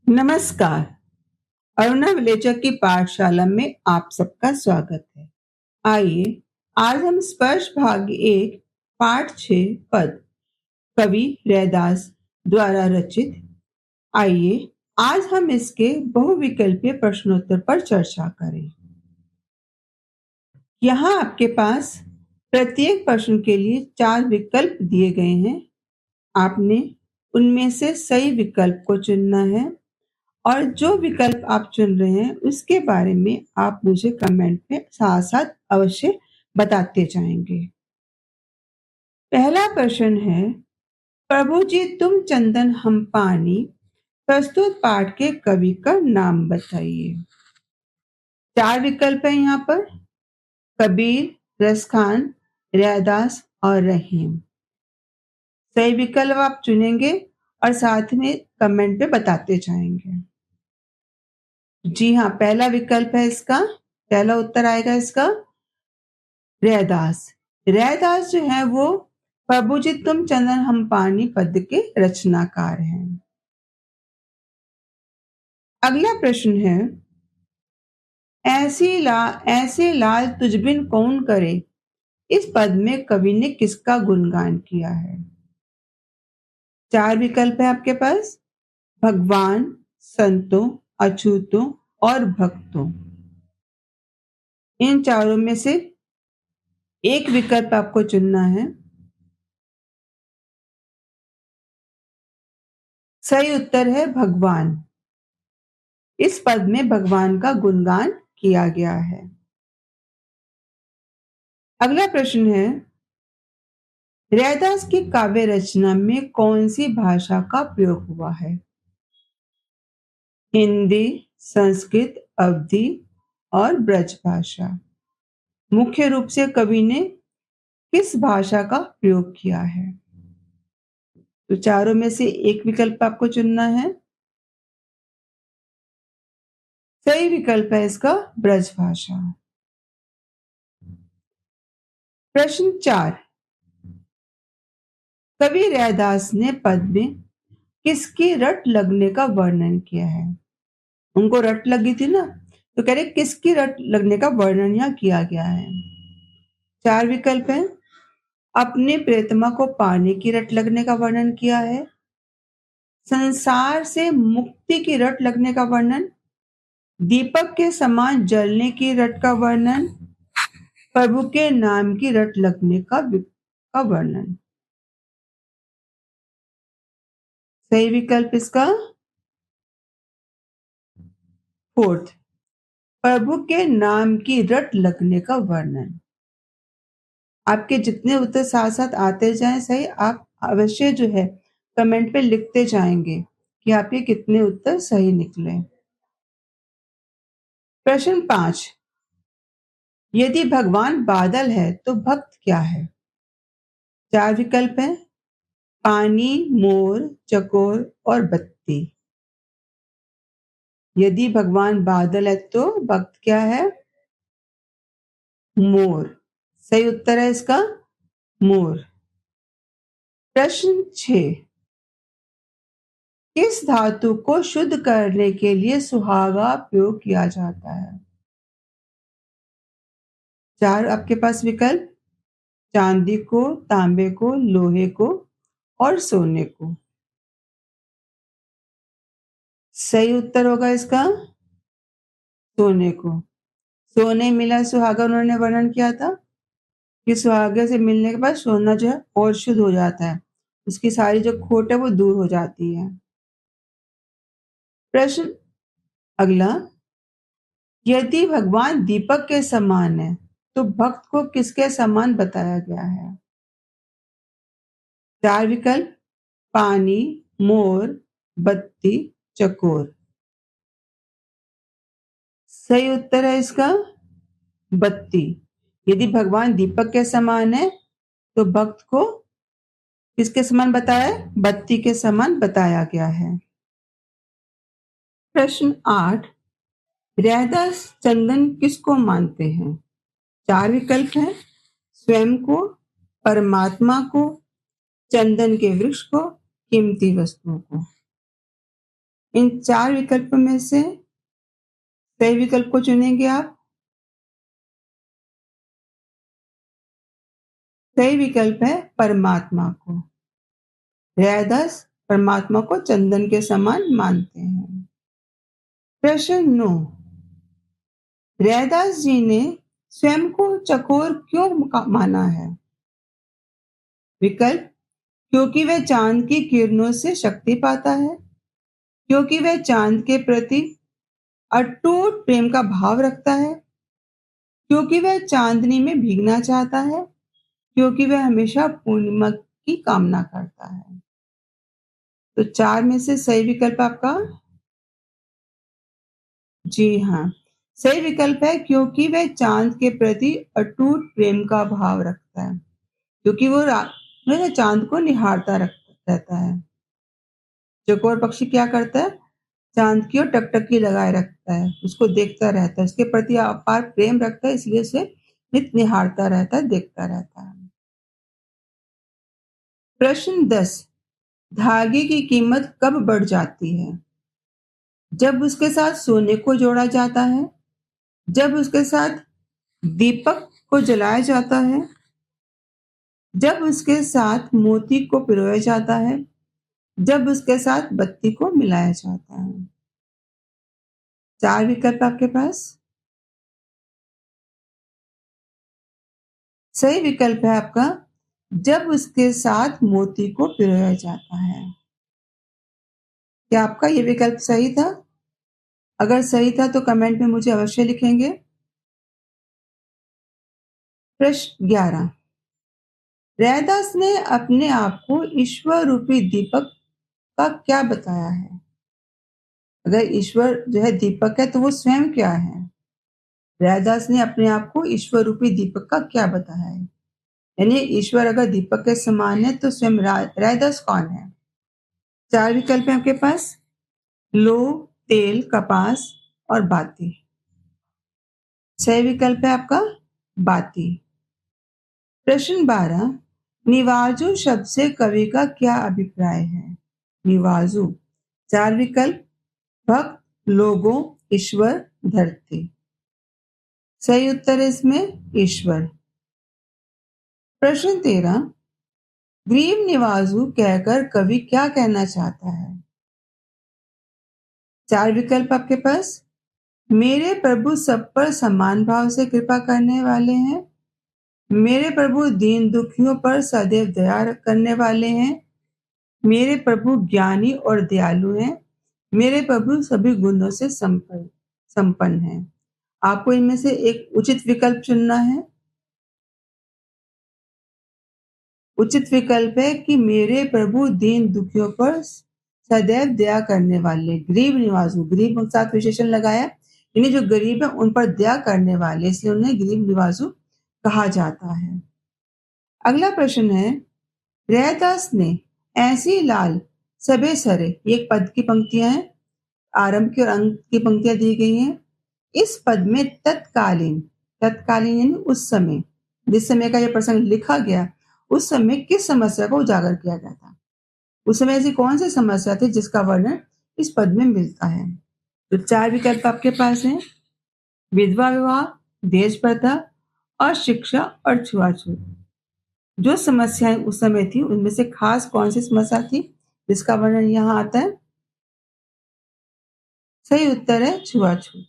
नमस्कार। अरुणा विलेचर की पाठशाला में आप सबका स्वागत है। आइए आज हम स्पर्श भाग 1 पाठ 6 पद कवि रैदास द्वारा रचित। आइए आज हम इसके बहुविकल्पीय प्रश्नोत्तर पर चर्चा करें। यहाँ आपके पास प्रत्येक प्रश्न के लिए 4 विकल्प दिए गए हैं। आपने उनमें से सही विकल्प को चुनना है और जो विकल्प आप चुन रहे हैं उसके बारे में आप मुझे कमेंट में साथ साथ अवश्य बताते जाएंगे। पहला प्रश्न है, प्रभु जी तुम चंदन हम पानी प्रस्तुत पाठ के कवि का नाम बताइए। 4 विकल्प है यहाँ पर, कबीर, रसखान, रैदास और रहीम। सही विकल्प आप चुनेंगे और साथ में कमेंट में बताते जाएंगे। जी हाँ, पहला विकल्प है इसका, पहला उत्तर आएगा इसका रैदास। रैदास जो है वो प्रभु जी तुम चंदन हम पानी पद के रचनाकार हैं। अगला प्रश्न है, ऐसे लाल तुझ बिन कौन करे, इस पद में कवि ने किसका गुणगान किया है। 4 विकल्प है आपके पास, भगवान, संतों, अछूतों और भक्तों। इन चारों में से एक विकल्प आपको चुनना है। सही उत्तर है भगवान। इस पद में भगवान का गुणगान किया गया है। अगला प्रश्न है, रैदास की काव्य रचना में कौन सी भाषा का प्रयोग हुआ है। हिंदी, संस्कृत, अवधी और ब्रज भाषा। मुख्य रूप से कवि ने किस भाषा का प्रयोग किया है। तो चारों में से एक विकल्प आपको चुनना है। सही विकल्प है इसका ब्रज भाषा। प्रश्न 4, कवि रैदास ने पद में किसकी रट लगने का वर्णन किया है। उनको रट लगी थी ना, तो कह रहे किसकी रट लगने का वर्णन यहाँ किया गया है। 4 विकल्प है, अपने प्रियतमा को पाने की रट लगने का वर्णन किया है, संसार से मुक्ति की रट लगने का वर्णन, दीपक के समान जलने की रट का वर्णन, प्रभु के नाम की रट लगने का वर्णन। सही विकल्प इसका 4th, प्रभु के नाम की रट लगने का वर्णन। आपके जितने उत्तर साथ साथ आते जाएं सही, आप अवश्य जो है कमेंट पे लिखते जाएंगे कि आपके कितने उत्तर सही निकले। प्रश्न 5, यदि भगवान बादल है तो भक्त क्या है। 4 विकल्प है, पानी, मोर, चकोर और बत्ती। यदि भगवान बादल है तो भक्त क्या है, मोर। सही उत्तर है इसका मोर। प्रश्न 6, किस धातु को शुद्ध करने के लिए सुहागा प्रयोग किया जाता है। 4 आपके पास विकल्प, चांदी को, तांबे को, लोहे को और सोने को। सही उत्तर होगा इसका सोने को। सोने मिला सुहागा उन्होंने वर्णन किया था कि सुहागे से मिलने के बाद सोना जो है और शुद्ध हो जाता है, उसकी सारी जो खोट है वो दूर हो जाती है। प्रश्न अगला, यदि भगवान दीपक के समान है तो भक्त को किसके समान बताया गया है। 4 विकल्प, पानी, मोर, बत्ती, चकोर। सही उत्तर है इसका बत्ती। यदि भगवान दीपक के समान है तो भक्त को किसके समान बताया, बत्ती के समान बताया गया है। प्रश्न 8, रैदास चंदन किसको मानते हैं। 4 विकल्प है, स्वयं को, परमात्मा को, चंदन के वृक्ष को, कीमती वस्तुओं को। इन 4 विकल्पों में से सही विकल्प को चुनेंगे आप। सही विकल्प है परमात्मा को। रैदास परमात्मा को चंदन के समान मानते हैं। प्रश्न 9, रैदास जी ने स्वयं को चकोर क्यों माना है? विकल्प, क्योंकि वह चांद की किरणों से शक्ति पाता है, क्योंकि वह चांद के प्रति अटूट प्रेम का भाव रखता है, क्योंकि वह चांदनी में भीगना चाहता है, क्योंकि वह हमेशा पूर्णिमा की कामना करता है। तो 4 में से सही विकल्प आपका जी हाँ, सही विकल्प है क्योंकि वह चांद के प्रति अटूट प्रेम का भाव रखता है, क्योंकि वह चांद को निहारता रहता है। चकोर पक्षी क्या करता है? चांद की ओर टकटकी लगाए रखता है, उसको देखता रहता है, उसके प्रति अपार प्रेम रखता है, इसलिए उसे नित निहारता रहता है, देखता रहता है। प्रश्न 10, धागे की कीमत कब बढ़ जाती है? जब उसके साथ सोने को जोड़ा जाता है, जब उसके साथ दीपक को जलाया जाता है, जब उसके साथ मोती को पिरोया जाता है, जब उसके साथ बत्ती को मिलाया जाता है। 4 विकल्प आपके पास। सही विकल्प है आपका, जब उसके साथ मोती को पिरोया जाता है। क्या आपका ये विकल्प सही था? अगर सही था तो कमेंट में मुझे अवश्य लिखेंगे। प्रश्न 11, रैदास ने अपने आप को ईश्वर रूपी दीपक का क्या बताया है? अगर ईश्वर जो है दीपक है तो वो स्वयं क्या है? रैदास ने अपने आप को ईश्वर रूपी दीपक का क्या बताया है? यानी ईश्वर अगर दीपक के समान है तो स्वयं रैदास कौन है? 4 विकल्प है आपके पास, लोह, तेल, कपास और बाती। सही विकल्प है आपका बाती। प्रश्न 12, निवाजु शब्द से कवि का क्या अभिप्राय है? निवाजु, 4 विकल्प, भक्त, लोगों, ईश्वर, धरती। सही उत्तर है इसमें ईश्वर। प्रश्न 13, ग्रीव निवाजु कहकर कवि क्या कहना चाहता है? 4 विकल्प आपके पास, मेरे प्रभु सब पर समान भाव से कृपा करने वाले हैं, मेरे प्रभु दीन दुखियों पर सदैव दया करने वाले हैं, मेरे प्रभु ज्ञानी और दयालु हैं, मेरे प्रभु सभी गुणों से संपन्न हैं। आपको इनमें से एक उचित विकल्प चुनना है। उचित विकल्प है कि मेरे प्रभु दीन दुखियों पर सदैव दया करने वाले, गरीब निवाजु, गरीब के साथ विशेषण लगाया, यानी जो गरीब है उन पर दया करने वाले, इसलिए उन्हें गरीब निवाजु कहा जाता है। अगला प्रश्न है, रैदास ने ऐसी लाल सबे सरे, एक पद की पंक्तियां हैं, आरंभ की और अंत की पंक्तियां दी गई हैं। इस पद में तत्कालीन, तत्कालीन यानी उस समय, जिस समय का यह प्रसंग लिखा गया, उस समय किस समस्या को उजागर किया गया था? उस समय ऐसी कौन सी समस्या थी जिसका वर्णन इस पद में मिलता है? तो 4 विकल्प आपके पास हैं, विधवा विवाह, देश प्रथा, अशिक्षा और छुआछूत। जो समस्याएं उस समय थी उनमें से खास कौन सी समस्या थी जिसका वर्णन यहाँ आता है? सही उत्तर है छुआछूत।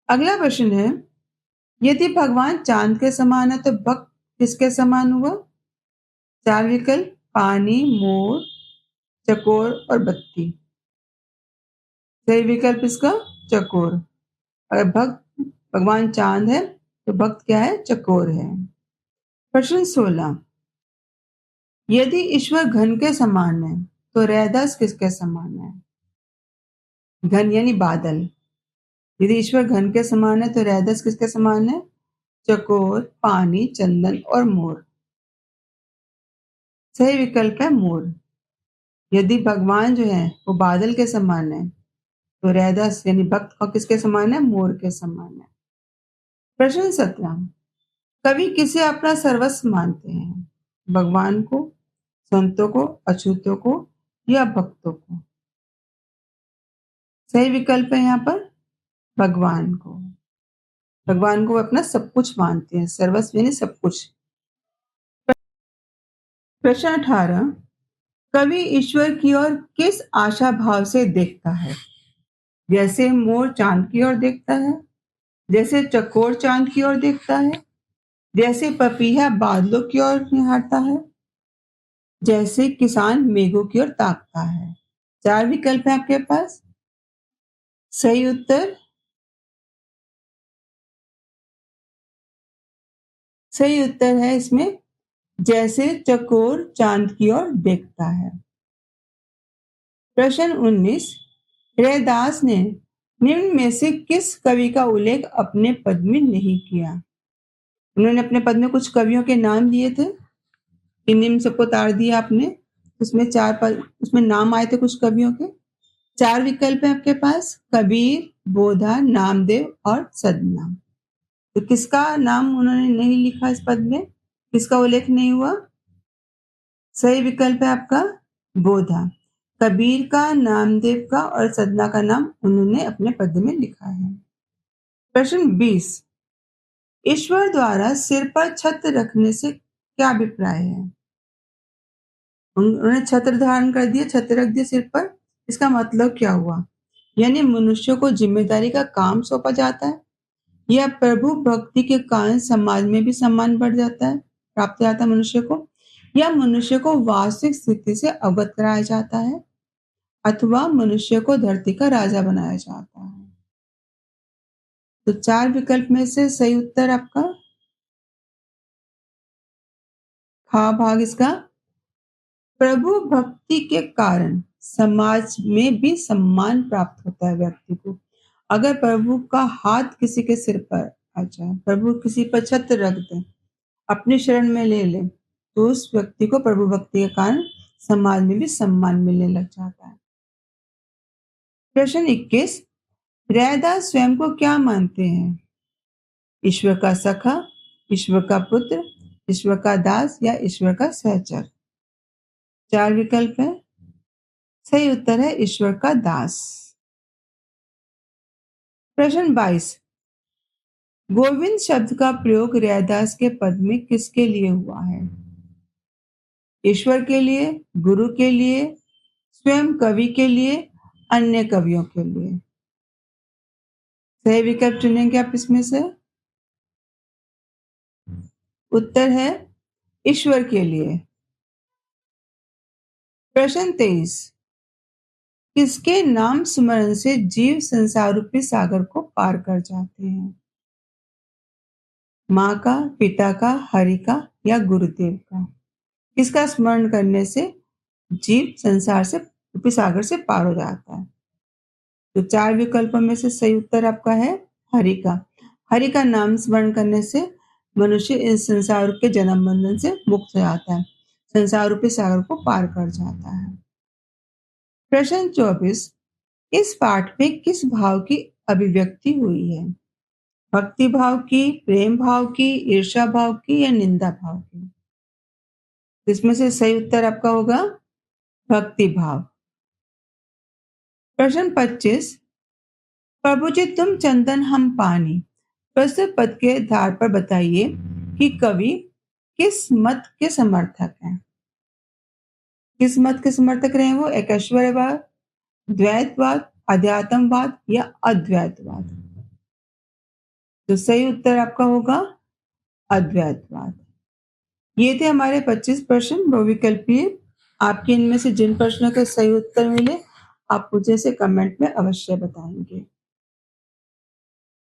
अगला प्रश्न है, यदि भगवान चांद के समान है तो भक्त किसके समान हुआ? 4 विकल्प, पानी, मोर, चकोर और बत्ती। सही विकल्प इसका चकोर। अगर भक्त भगवान चांद है तो भक्त क्या है? चकोर है। प्रश्न 16, यदि ईश्वर घन के समान है तो रैदास किसके समान है? घन यानी बादल। यदि ईश्वर घन के समान है तो रैदास किसके समान है? चकोर, पानी, चंदन और मोर। सही विकल्प है मोर। यदि भगवान जो है वो बादल के समान है तो रैदास यानी भक्त और किसके समान है? मोर के समान है। प्रश्न 17, कवि किसे अपना सर्वस्व मानते हैं? भगवान को, संतों को, अछूतों को या भक्तों को? सही विकल्प है यहाँ पर भगवान को। भगवान को अपना सब कुछ मानते हैं, सर्वस्व यानी सब कुछ। प्रश्न 18, कवि ईश्वर की ओर किस आशा भाव से देखता है? जैसे मोर चांद की ओर देखता है, जैसे चकोर चांद की ओर देखता है, जैसे पपीहा बादलों की ओर निहारता है, जैसे किसान मेघों की ओर ताकता है। 4 विकल्प है आपके पास। सही उत्तर है इसमें जैसे चकोर चांद की ओर देखता है। प्रश्न 19, रैदास ने निम्न में से किस कवि का उल्लेख अपने पद में नहीं किया? उन्होंने अपने पद में कुछ कवियों के नाम दिए थे, इन निम्न सबको ताड़ दिया आपने, उसमें 4 पद, उसमें नाम आए थे कुछ कवियों के। 4 विकल्प है आपके पास, कबीर, बोधा, नामदेव और सदनाम। तो किसका नाम उन्होंने नहीं लिखा इस पद में, किसका उल्लेख नहीं हुआ? सही विकल्प है आपका बोधा। कबीर का, नामदेव का और सदना का नाम उन्होंने अपने पद में लिखा है। प्रश्न 20, ईश्वर द्वारा सिर पर छत्र रखने से क्या अभिप्राय है? उन्होंने छत्र धारण कर दिया, छत्र रख दिया सिर पर, इसका मतलब क्या हुआ? यानी मनुष्य को जिम्मेदारी का काम सौंपा जाता है, या प्रभु भक्ति के कारण समाज में भी सम्मान बढ़ जाता है, प्राप्त जाता है मनुष्य को, या मनुष्य को वास्तविक स्थिति से अवगत कराया जाता है, अथवा मनुष्य को धरती का राजा बनाया जाता है। तो 4 विकल्प में से सही उत्तर आपका खा भाग इसका। प्रभु भक्ति के कारण समाज में भी सम्मान प्राप्त होता है व्यक्ति को। अगर प्रभु का हाथ किसी के सिर पर आ जाए, प्रभु किसी पर छत्र रख दे, अपनी शरण में ले ले, तो उस व्यक्ति को प्रभु भक्ति के कारण समाज में भी सम्मान मिलने लग जाता है। प्रश्न 21, रैदास स्वयं को क्या मानते हैं? ईश्वर का सखा, ईश्वर का पुत्र, ईश्वर का दास या ईश्वर का सहचर? 4 विकल्प है। सही उत्तर है ईश्वर का दास। प्रश्न 22, गोविंद शब्द का प्रयोग रैदास के पद में किसके लिए हुआ है? ईश्वर के लिए, गुरु के लिए, स्वयं कवि के लिए, अन्य कवियों के लिए? सही विकल्प चुनेंगे आप इसमें से। उत्तर है ईश्वर के लिए। प्रश्न 23, किसके नाम स्मरण से जीव संसार रूपी सागर को पार कर जाते हैं? माँ का, पिता का, हरि का या गुरुदेव का? किसका स्मरण करने से जीव संसार से रूपी सागर से पार हो जाता है? तो 4 विकल्पों में से सही उत्तर आपका है हरि का। हरि का नाम स्मरण करने से मनुष्य इस संसार के जन्म बंधन से मुक्त हो जाता है, संसार रूपी सागर को पार कर जाता है। प्रश्न 24, इस पाठ में किस भाव की अभिव्यक्ति हुई है? भक्ति भाव की, प्रेम भाव की, ईर्ष्या भाव की या निंदा भाव की? इसमें से सही उत्तर आपका होगा भक्ति भाव। प्रश्न 25, प्रभु जी तुम चंदन हम पानी, प्रस्तुत पद के आधार पर बताइए कि कवि किस मत के समर्थक हैं? किस मत के समर्थक रहे वो? एकैश्वर्यवाद, द्वैतवाद, अध्यात्मवाद या अद्वैतवाद? तो सही उत्तर आपका होगा अद्वैतवाद। ये थे हमारे 25 प्रश्न बहुविकल्पीय। आपके इनमें से जिन प्रश्नों के सही उत्तर मिले आप मुझे से कमेंट में अवश्य बताएंगे।